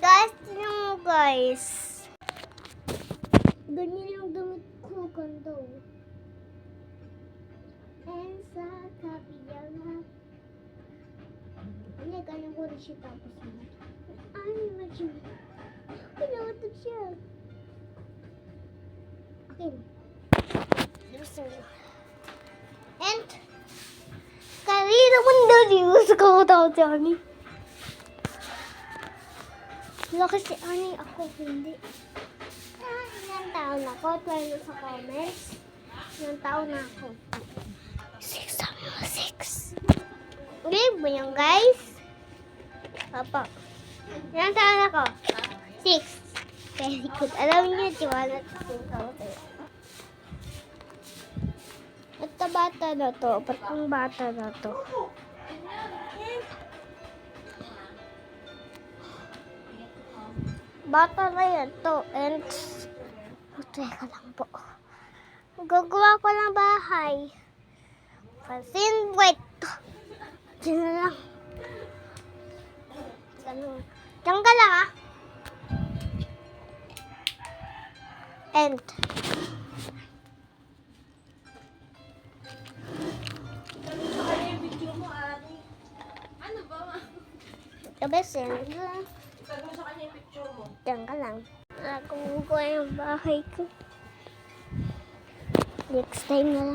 Guys, tingnan mo guys. Ganyan yung damit ko, ganda. And sa kabila. Ganyan ko rin siya tapos mo. Ano naman siya? Pinawatak siya. Okay. And kanina mo na-use ko daw, Johnny. Laki si Ani, ako hindi. Ilang taon ako? 12 sa comments. Ilang taon na ako? 6 sabi mo, 6. Okay ba yan, guys? Papa. Ilang taon ako? 6. Very good. Alam niyo, tiwala ko sa'yo. Ito bata na to. Patong bata na to. Bata na yan to. And teka lang po. Gagawa ko ng bahay. Pansin, wait. Diyan na lang. Diyan ka lang ah. And kabesin. Sabi mo sa kanya yung picture mo. Diyan ka lang. Kumukuha yung bahay ko. Next time na lang.